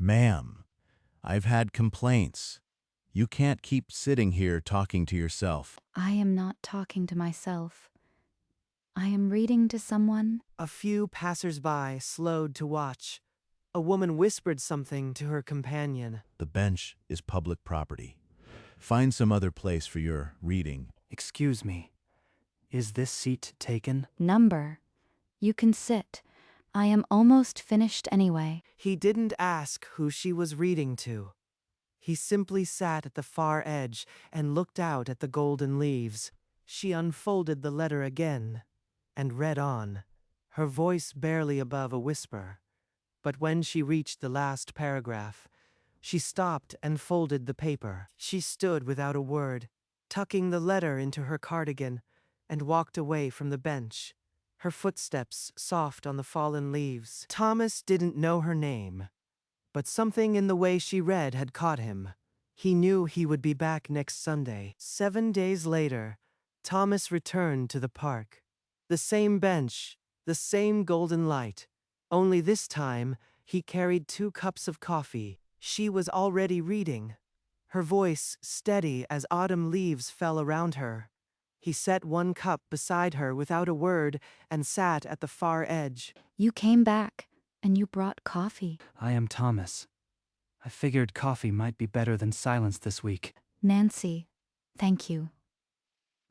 Ma'am, I've had complaints. You can't keep sitting here talking to yourself. I am not talking to myself. I am reading to someone. A few passers-by slowed to watch. A woman whispered something to her companion. The bench is public property. Find some other place for your reading. Excuse me. Is this seat taken? Number. You can sit. I am almost finished anyway. He didn't ask who she was reading to. He simply sat at the far edge and looked out at the golden leaves. She unfolded the letter again and read on, her voice barely above a whisper. But when she reached the last paragraph, she stopped and folded the paper. She stood without a word, tucking the letter into her cardigan, and walked away from the bench, her footsteps soft on the fallen leaves. Thomas didn't know her name, but something in the way she read had caught him. He knew he would be back next Sunday. 7 days later, Thomas returned to the park. The same bench, the same golden light. Only this time, he carried 2 cups of coffee. She was already reading, her voice steady as autumn leaves fell around her. He set 1 cup beside her without a word and sat at the far edge. You came back, and you brought coffee. I am Thomas. I figured coffee might be better than silence this week. Nancy, thank you.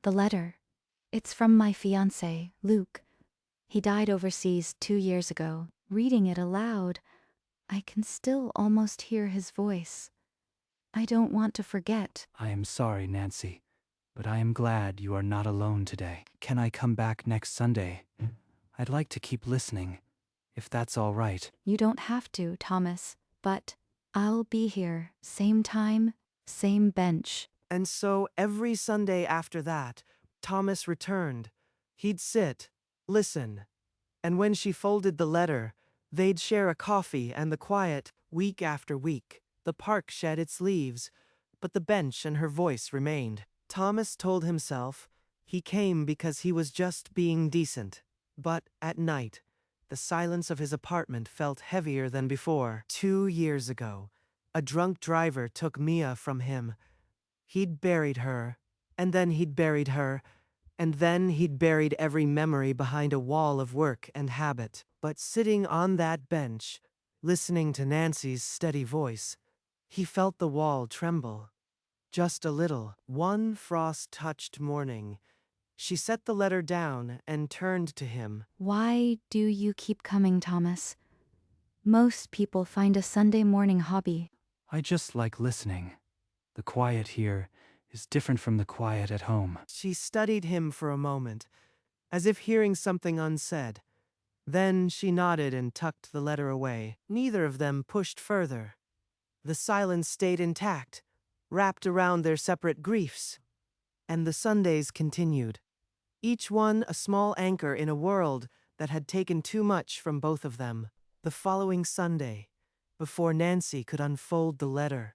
The letter. It's from my fiancé, Luke. He died overseas 2 years ago. Reading it aloud, I can still almost hear his voice. I don't want to forget. I am sorry, Nancy, but I am glad you are not alone today. Can I come back next Sunday? I'd like to keep listening, if that's all right. You don't have to, Thomas, but I'll be here, same time, same bench. And so every Sunday after that, Thomas returned. He'd sit, listen, and when she folded the letter, they'd share a coffee and the quiet. Week after week, the park shed its leaves, but the bench and her voice remained. Thomas told himself he came because he was just being decent. But at night, the silence of his apartment felt heavier than before. 2 years ago, a drunk driver took Mia from him. He'd buried her, and then he'd buried her, and then he'd buried every memory behind a wall of work and habit. But sitting on that bench, listening to Nancy's steady voice, he felt the wall tremble. Just a little. One frost-touched morning, she set the letter down and turned to him. Why do you keep coming, Thomas? Most people find a Sunday morning hobby. I just like listening. The quiet here is different from the quiet at home. She studied him for a moment, as if hearing something unsaid. Then she nodded and tucked the letter away. Neither of them pushed further. The silence stayed intact, wrapped around their separate griefs. And the Sundays continued, each one a small anchor in a world that had taken too much from both of them. The following Sunday, before Nancy could unfold the letter,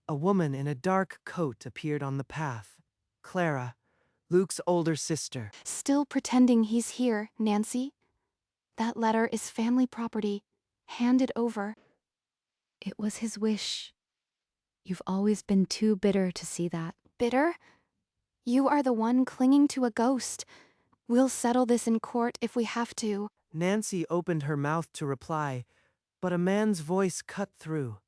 a woman in a dark coat appeared on the path. Clara, Luke's older sister. Still pretending he's here, Nancy? That letter is family property. Hand it over. It was his wish. You've always been too bitter to see that. Bitter? You are the one clinging to a ghost. We'll settle this in court if we have to. Nancy opened her mouth to reply, but a man's voice cut through.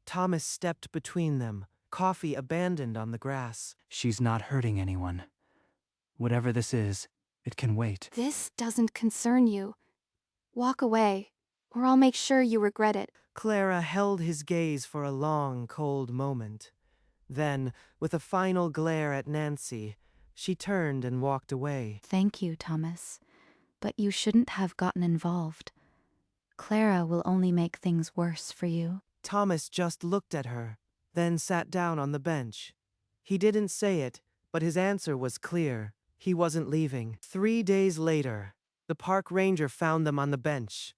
Thomas stepped between them, coffee abandoned on the grass. She's not hurting anyone. Whatever this is, it can wait. This doesn't concern you. Walk away, or I'll make sure you regret it. Clara held his gaze for a long, cold moment. Then, with a final glare at Nancy, she turned and walked away. Thank you, Thomas. But you shouldn't have gotten involved. Clara will only make things worse for you. Thomas just looked at her, then sat down on the bench. He didn't say it, but his answer was clear. He wasn't leaving. 3 days later, the park ranger found them on the bench.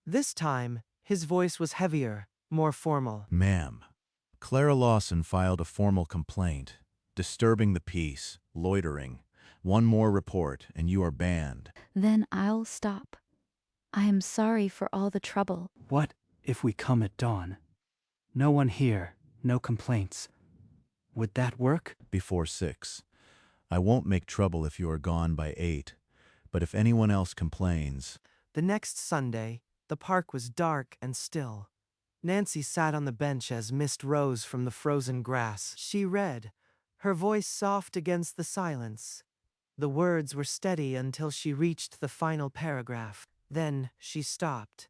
This time, his voice was heavier, more formal. Ma'am, Clara Lawson filed a formal complaint, disturbing the peace, loitering. One more report, and you are banned. Then I'll stop. I am sorry for all the trouble. What if we come at dawn? No one here, no complaints. Would that work? Before 6. I won't make trouble if you are gone by 8, but if anyone else complains, The next Sunday, the park was dark and still. Nancy sat on the bench as mist rose from the frozen grass. She read, her voice soft against the silence. The words were steady until she reached the final paragraph. Then she stopped.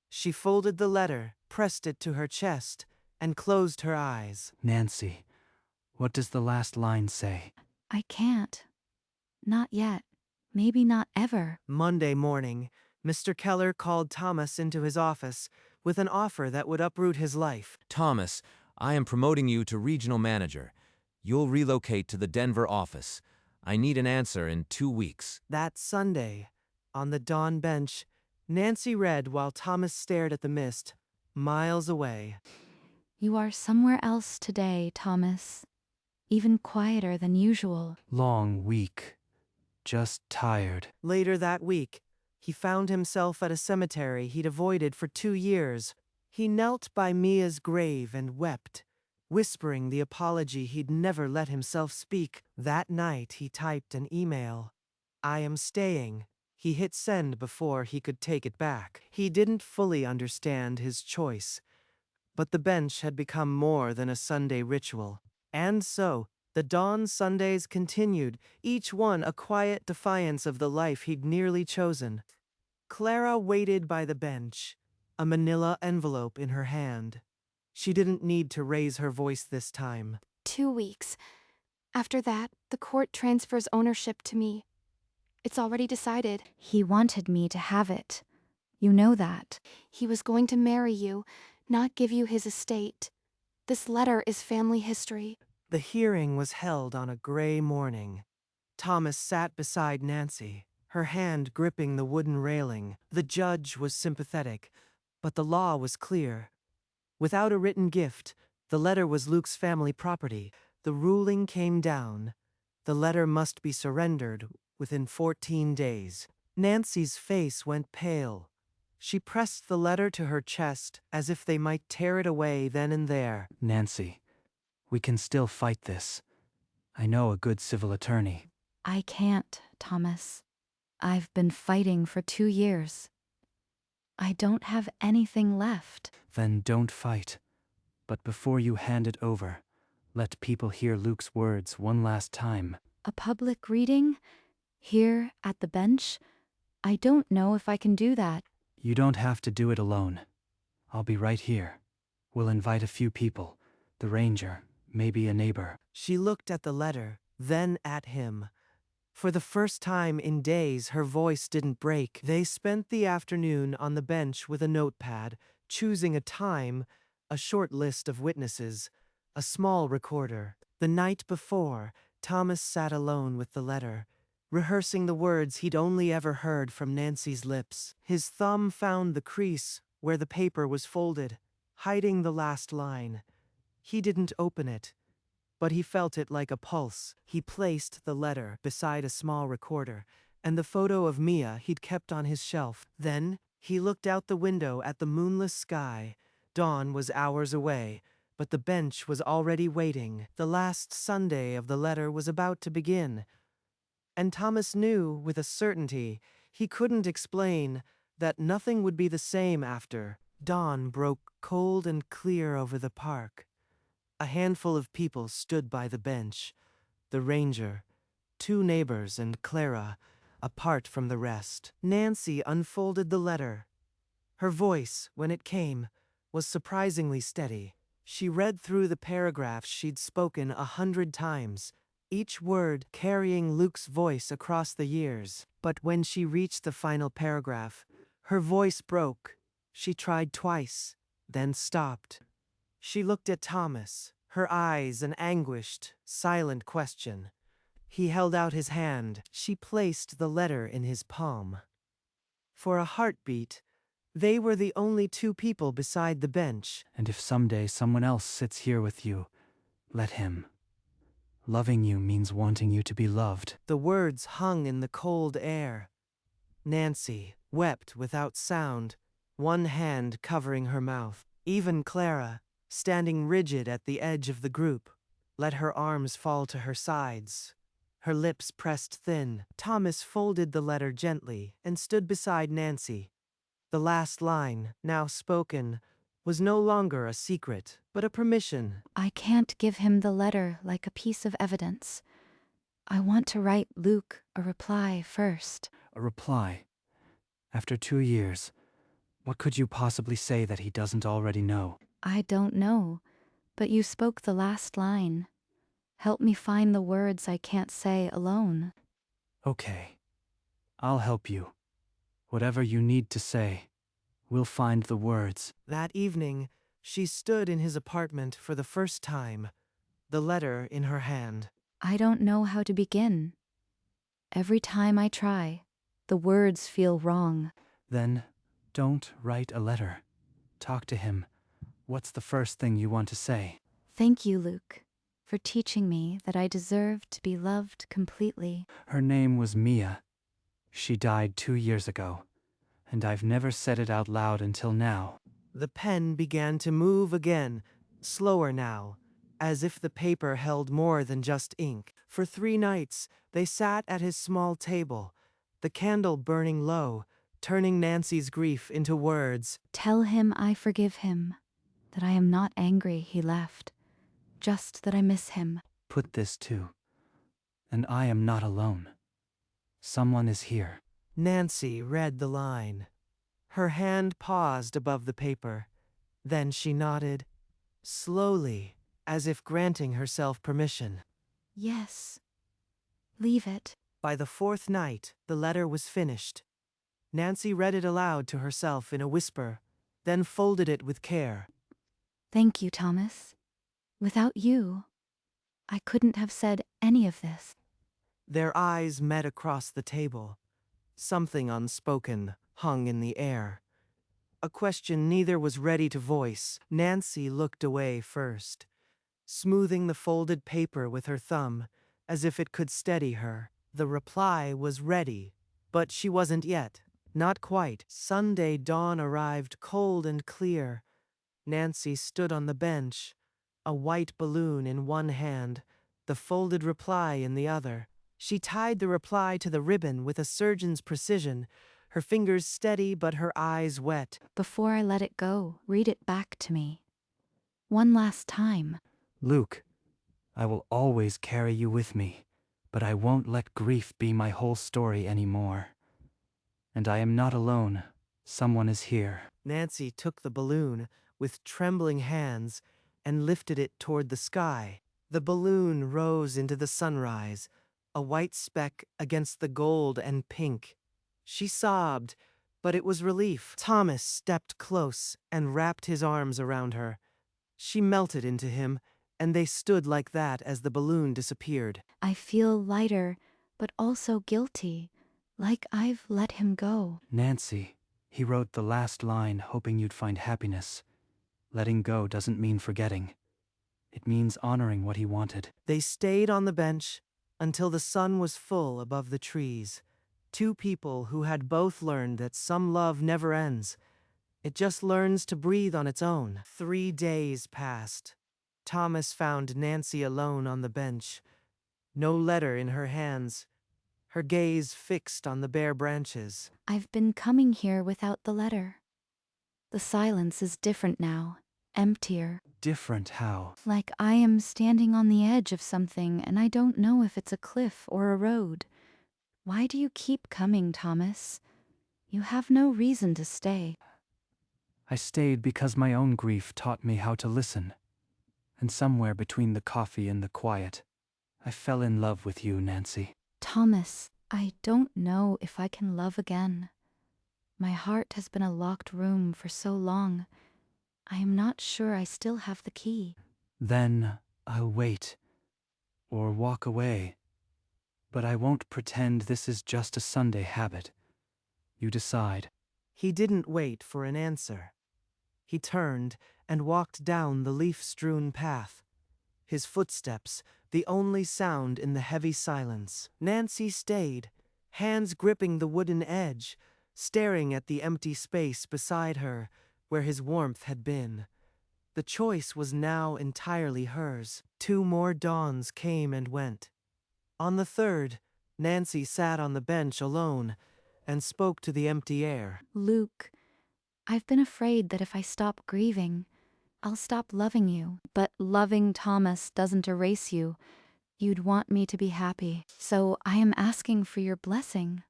She folded the letter, pressed it to her chest, and closed her eyes. Nancy, what does the last line say? I can't. Not yet. Maybe not ever. Monday morning, Mr. Keller called Thomas into his office with an offer that would uproot his life. Thomas, I am promoting you to regional manager. You'll relocate to the Denver office. I need an answer in 2 weeks. That Sunday, on the dawn bench, Nancy read while Thomas stared at the mist, miles away. You are somewhere else today, Thomas. Even quieter than usual. Long week. Just tired. Later that week, he found himself at a cemetery he'd avoided for 2 years. He knelt by Mia's grave and wept, whispering the apology he'd never let himself speak. That night he typed an email. I am staying. He hit send before he could take it back. He didn't fully understand his choice, but the bench had become more than a Sunday ritual. And so, the dawn Sundays continued, each one a quiet defiance of the life he'd nearly chosen. Clara waited by the bench, a manila envelope in her hand. She didn't need to raise her voice this time. 2 weeks. After that, the court transfers ownership to me. It's already decided. He wanted me to have it. You know that. He was going to marry you, not give you his estate. This letter is family history. The hearing was held on a gray morning. Thomas sat beside Nancy, her hand gripping the wooden railing. The judge was sympathetic, but the law was clear. Without a written gift, the letter was Luke's family property. The ruling came down. The letter must be surrendered within 14 days. Nancy's face went pale. She pressed the letter to her chest as if they might tear it away then and there. Nancy, we can still fight this. I know a good civil attorney. I can't, Thomas. I've been fighting for 2 years. I don't have anything left. Then don't fight. But before you hand it over, let people hear Luke's words one last time. A public reading? Here at the bench? I don't know if I can do that. You don't have to do it alone. I'll be right here. We'll invite a few people. The ranger, maybe a neighbor. She looked at the letter, then at him. For the first time in days, her voice didn't break. They spent the afternoon on the bench with a notepad, choosing a time, a short list of witnesses, a small recorder. The night before, Thomas sat alone with the letter, rehearsing the words he'd only ever heard from Nancy's lips. His thumb found the crease where the paper was folded, hiding the last line. He didn't open it, but he felt it like a pulse. He placed the letter beside a small recorder and the photo of Mia he'd kept on his shelf. Then he looked out the window at the moonless sky. Dawn was hours away, but the bench was already waiting. The last Sunday of the letter was about to begin. And Thomas knew, with a certainty he couldn't explain, that nothing would be the same after. Dawn broke cold and clear over the park. A handful of people stood by the bench. The ranger, 2 neighbors, and Clara, apart from the rest. Nancy unfolded the letter. Her voice, when it came, was surprisingly steady. She read through the paragraphs she'd spoken 100 times, each word carrying Luke's voice across the years. But when she reached the final paragraph, her voice broke. She tried twice, then stopped. She looked at Thomas, her eyes an anguished, silent question. He held out his hand. She placed the letter in his palm. For a heartbeat, they were the only 2 people beside the bench. And if someday someone else sits here with you, let him. Loving you means wanting you to be loved. The words hung in the cold air. Nancy wept without sound, one hand covering her mouth. Even Clara, standing rigid at the edge of the group, let her arms fall to her sides, her lips pressed thin. Thomas folded the letter gently and stood beside Nancy. The last line, now spoken, was no longer a secret, but a permission. I can't give him the letter like a piece of evidence. I want to write Luke a reply first. A reply. After 2 years, what could you possibly say that he doesn't already know? I don't know, but you spoke the last line. Help me find the words I can't say alone. Okay. I'll help you. Whatever you need to say, we'll find the words. That evening, she stood in his apartment for the first time, the letter in her hand. I don't know how to begin. Every time I try, the words feel wrong. Then, don't write a letter. Talk to him. What's the first thing you want to say? Thank you, Luke, for teaching me that I deserve to be loved completely. Her name was Mia. She died 2 years ago, and I've never said it out loud until now. The pen began to move again, slower now, as if the paper held more than just ink. For 3 nights, they sat at his small table, the candle burning low, turning Nancy's grief into words. Tell him I forgive him, that I am not angry he left, just that I miss him. Put this too. And I am not alone. Someone is here. Nancy read the line. Her hand paused above the paper. Then she nodded, slowly, as if granting herself permission. Yes. Leave it. By the 4th night, the letter was finished. Nancy read it aloud to herself in a whisper, then folded it with care. Thank you, Thomas. Without you, I couldn't have said any of this. Their eyes met across the table. Something unspoken hung in the air. A question neither was ready to voice. Nancy looked away first, smoothing the folded paper with her thumb, as if it could steady her. The reply was ready, but she wasn't yet. Not quite. Sunday dawn arrived cold and clear. Nancy stood on the bench, a white balloon in one hand, the folded reply in the other. She tied the reply to the ribbon with a surgeon's precision, her fingers steady but her eyes wet. Before I let it go, read it back to me. One last time. Luke, I will always carry you with me, but I won't let grief be my whole story anymore. And I am not alone. Someone is here. Nancy took the balloon with trembling hands and lifted it toward the sky. The balloon rose into the sunrise, a white speck against the gold and pink. She sobbed, but it was relief. Thomas stepped close and wrapped his arms around her. She melted into him, and they stood like that as the balloon disappeared. I feel lighter, but also guilty, like I've let him go. Nancy, he wrote the last line hoping you'd find happiness. Letting go doesn't mean forgetting. It means honoring what he wanted. They stayed on the bench until the sun was full above the trees. 2 people who had both learned that some love never ends. It just learns to breathe on its own. 3 days passed. Thomas found Nancy alone on the bench, no letter in her hands, her gaze fixed on the bare branches. I've been coming here without the letter. The silence is different now, emptier. Different how? Like I am standing on the edge of something and I don't know if it's a cliff or a road. Why do you keep coming, Thomas? You have no reason to stay. I stayed because my own grief taught me how to listen. And somewhere between the coffee and the quiet, I fell in love with you, Nancy. Thomas, I don't know if I can love again. My heart has been a locked room for so long. I am not sure I still have the key. Then I'll wait. Or walk away. But I won't pretend this is just a Sunday habit. You decide. He didn't wait for an answer. He turned and walked down the leaf-strewn path. His footsteps, the only sound in the heavy silence. Nancy stayed, hands gripping the wooden edge, staring at the empty space beside her, where his warmth had been. The choice was now entirely hers. 2 more dawns came and went. On the third, Nancy sat on the bench alone and spoke to the empty air. Luke, I've been afraid that if I stop grieving, I'll stop loving you. But loving Thomas doesn't erase you. You'd want me to be happy. So I am asking for your blessing.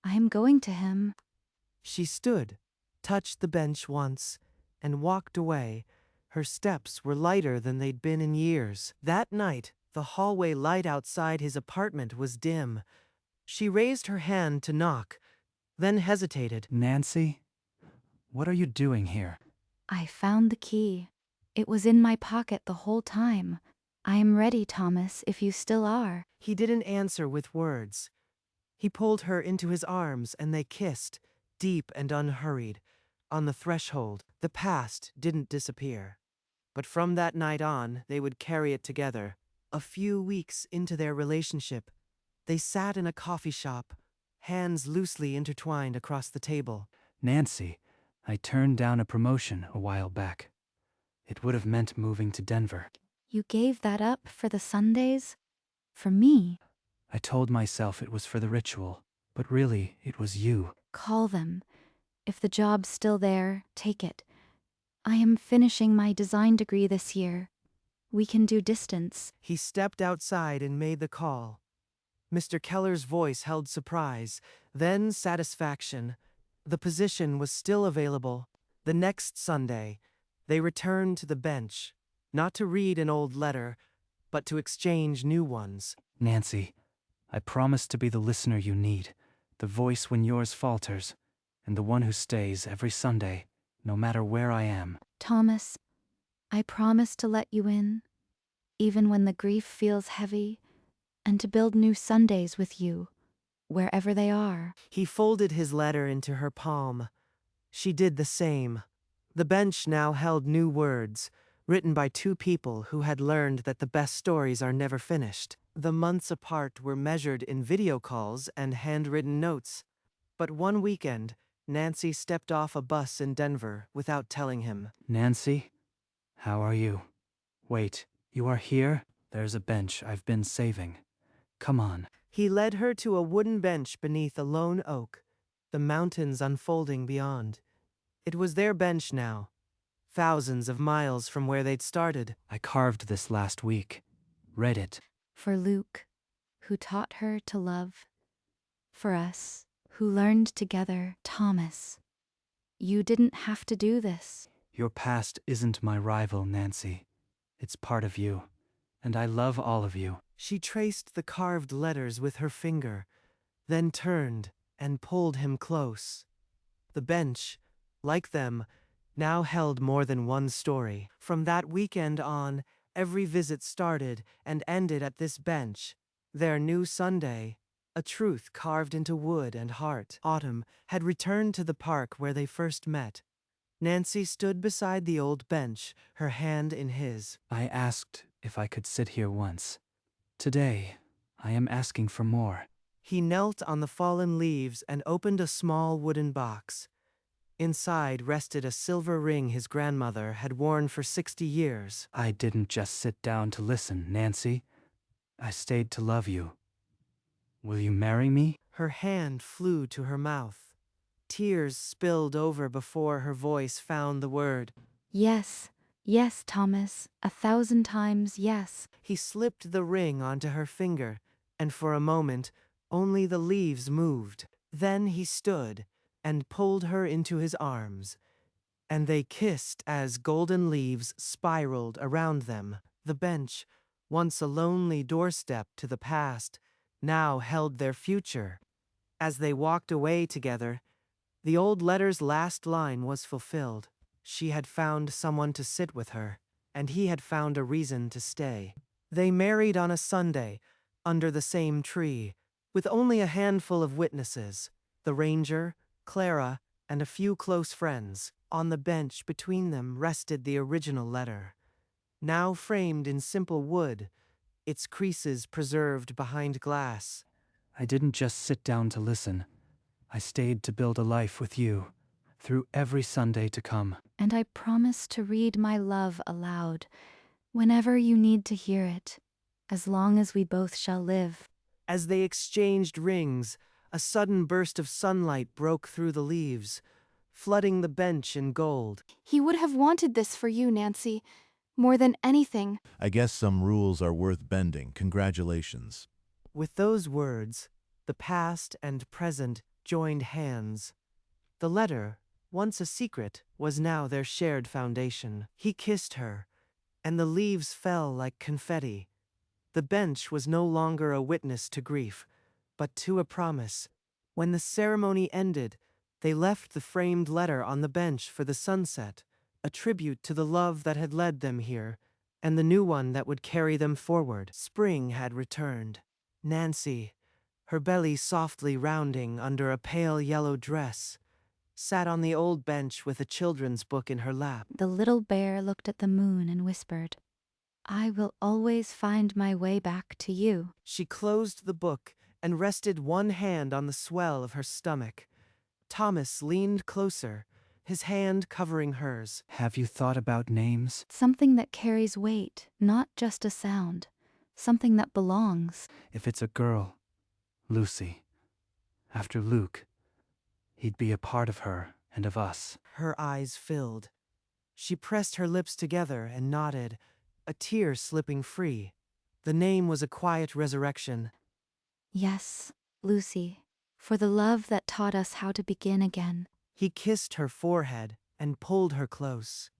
I am going to him. She stood, touched the bench once, and walked away. Her steps were lighter than they'd been in years. That night, the hallway light outside his apartment was dim. She raised her hand to knock, then hesitated. Nancy? What are you doing here? I found the key. It was in my pocket the whole time. I am ready, Thomas, if you still are. He didn't answer with words. He pulled her into his arms and they kissed, deep and unhurried. On the threshold, the past didn't disappear. But from that night on, they would carry it together. A few weeks into their relationship, they sat in a coffee shop, hands loosely intertwined across the table. Nancy, I turned down a promotion a while back. It would have meant moving to Denver. You gave that up for the Sundays? For me? I told myself it was for the ritual, but really, it was you. Call them. If the job's still there, take it. I am finishing my design degree this year. We can do distance. He stepped outside and made the call. Mr. Keller's voice held surprise, then satisfaction. The position was still available. The next Sunday, they returned to the bench, not to read an old letter, but to exchange new ones. Nancy, I promise to be the listener you need, the voice when yours falters, and the one who stays every Sunday, no matter where I am. Thomas, I promise to let you in, even when the grief feels heavy, and to build new Sundays with you, wherever they are. He folded his letter into her palm. She did the same. The bench now held new words, written by 2 people who had learned that the best stories are never finished. The months apart were measured in video calls and handwritten notes. But one weekend, Nancy stepped off a bus in Denver without telling him. Nancy, how are you? Wait, you are here? There's a bench I've been saving. Come on. He led her to a wooden bench beneath a lone oak, the mountains unfolding beyond. It was their bench now, thousands of miles from where they'd started. I carved this last week. Read it. For Luke, who taught her to love. For us, who learned together, Thomas. You didn't have to do this. Your past isn't my rival, Nancy. It's part of you, and I love all of you. She traced the carved letters with her finger, then turned and pulled him close. The bench, like them, now held more than one story. From that weekend on, every visit started and ended at this bench. Their new Sunday, a truth carved into wood and heart. Autumn had returned to the park where they first met. Nancy stood beside the old bench, her hand in his. I asked if I could sit here once. Today, I am asking for more. He knelt on the fallen leaves and opened a small wooden box. Inside rested a silver ring his grandmother had worn for 60 years. I didn't just sit down to listen, Nancy. I stayed to love you. Will you marry me? Her hand flew to her mouth. Tears spilled over before her voice found the word. Yes, yes, Thomas, 1,000 times yes. He slipped the ring onto her finger, and for a moment, only the leaves moved. Then he stood and pulled her into his arms, and they kissed as golden leaves spiraled around them. The bench, once a lonely doorstep to the past, now held their future. As they walked away together, the old letter's last line was fulfilled. She had found someone to sit with her, and he had found a reason to stay. They married on a Sunday, under the same tree, with only a handful of witnesses, the ranger, Clara, and a few close friends. On the bench between them rested the original letter, now framed in simple wood, its creases preserved behind glass. I didn't just sit down to listen. I stayed to build a life with you. through every Sunday to come. And I promise to read my love aloud whenever you need to hear it, as long as we both shall live. As they exchanged rings, a sudden burst of sunlight broke through the leaves, flooding the bench in gold. He would have wanted this for you, Nancy, more than anything. I guess some rules are worth bending. Congratulations. With those words, the past and present joined hands. The letter, once a secret, was now their shared foundation. He kissed her, and the leaves fell like confetti. The bench was no longer a witness to grief, but to a promise. When the ceremony ended, they left the framed letter on the bench for the sunset, a tribute to the love that had led them here, and the new one that would carry them forward. Spring had returned. Nancy, her belly softly rounding under a pale yellow dress, sat on the old bench with a children's book in her lap. The little bear looked at the moon and whispered, I will always find my way back to you. She closed the book and rested one hand on the swell of her stomach. Thomas leaned closer, his hand covering hers. Have you thought about names? Something that carries weight, not just a sound. Something that belongs. If it's a girl, Lucy. After Luke, he'd be a part of her and of us. Her eyes filled. She pressed her lips together and nodded, a tear slipping free. The name was a quiet resurrection. Yes, Lucy, for the love that taught us how to begin again. He kissed her forehead and pulled her close.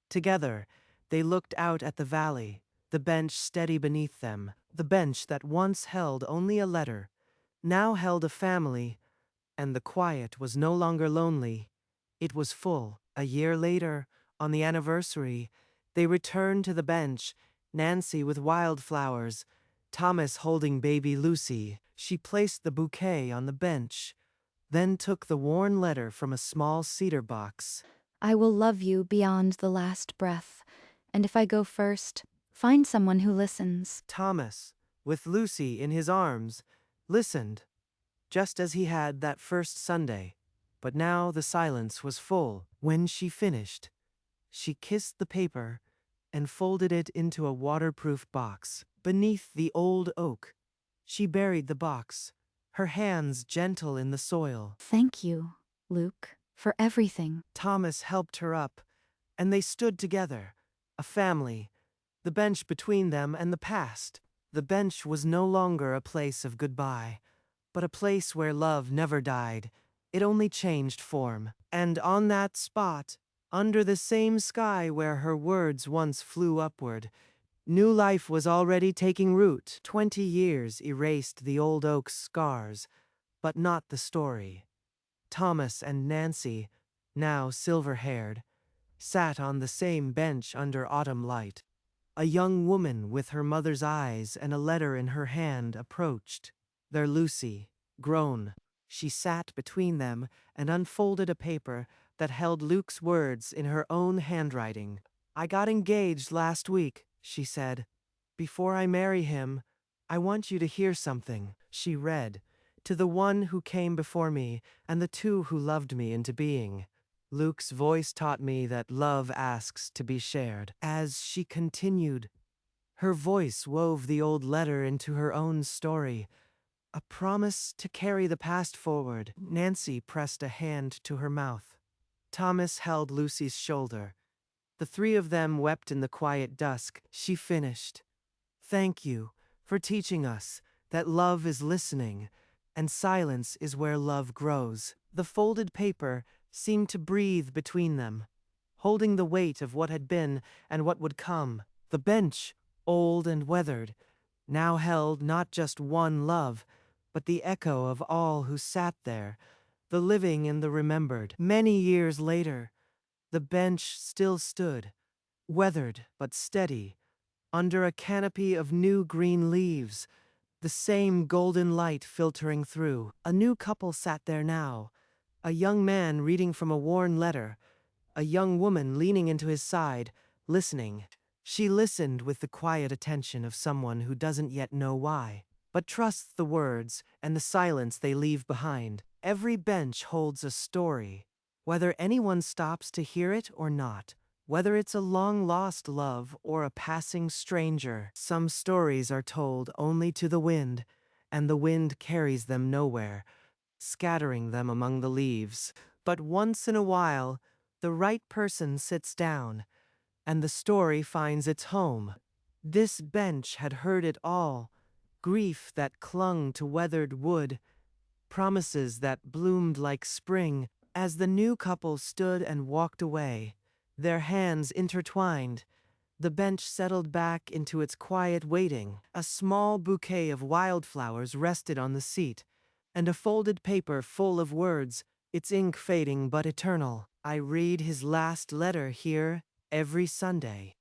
Together, they looked out at the valley, the bench steady beneath them, the bench that once held only a letter, now held a family, and the quiet was no longer lonely. It was full. A year later, on the anniversary, they returned to the bench, Nancy with wildflowers, Thomas holding baby Lucy. She placed the bouquet on the bench, then took the worn letter from a small cedar box. I will love you beyond the last breath, and if I go first, find someone who listens. Thomas, with Lucy in his arms, listened, just as he had that first Sunday, but now the silence was full. When she finished, she kissed the paper and folded it into a waterproof box. Beneath the old oak, she buried the box, her hands gentle in the soil. Thank you, Luke, for everything. Thomas helped her up, and they stood together, a family, the bench between them and the past. The bench was no longer a place of goodbye, but a place where love never died. It only changed form. And on that spot, under the same sky where her words once flew upward, new life was already taking root. 20 years erased the old oak's scars, but not the story. Thomas and Nancy, now silver-haired, sat on the same bench under autumn light. A young woman with her mother's eyes and a letter in her hand approached. Their Lucy, grown. She sat between them and unfolded a paper that held Luke's words in her own handwriting. I got engaged last week, she said. Before I marry him, I want you to hear something. She read, to the one who came before me and the two who loved me into being. Luke's voice taught me that love asks to be shared. As she continued, her voice wove the old letter into her own story, a promise to carry the past forward. Nancy pressed a hand to her mouth. Thomas held Lucy's shoulder. The three of them wept in the quiet dusk. She finished. Thank you for teaching us that love is listening, and silence is where love grows. The folded paper seemed to breathe between them, holding the weight of what had been and what would come. The bench, old and weathered, now held not just one love, but the echo of all who sat there, the living and the remembered. Many years later, the bench still stood, weathered but steady, under a canopy of new green leaves, the same golden light filtering through. A new couple sat there now, a young man reading from a worn letter, a young woman leaning into his side, listening. She listened with the quiet attention of someone who doesn't yet know why, but trusts the words and the silence they leave behind. Every bench holds a story, whether anyone stops to hear it or not. Whether it's a long-lost love or a passing stranger, some stories are told only to the wind, and the wind carries them nowhere, scattering them among the leaves. But once in a while, the right person sits down, and the story finds its home. This bench had heard it all: grief that clung to weathered wood, promises that bloomed like spring. As the new couple stood and walked away, their hands intertwined, the bench settled back into its quiet waiting. A small bouquet of wildflowers rested on the seat, and a folded paper full of words, its ink fading but eternal. I read his last letter here every Sunday.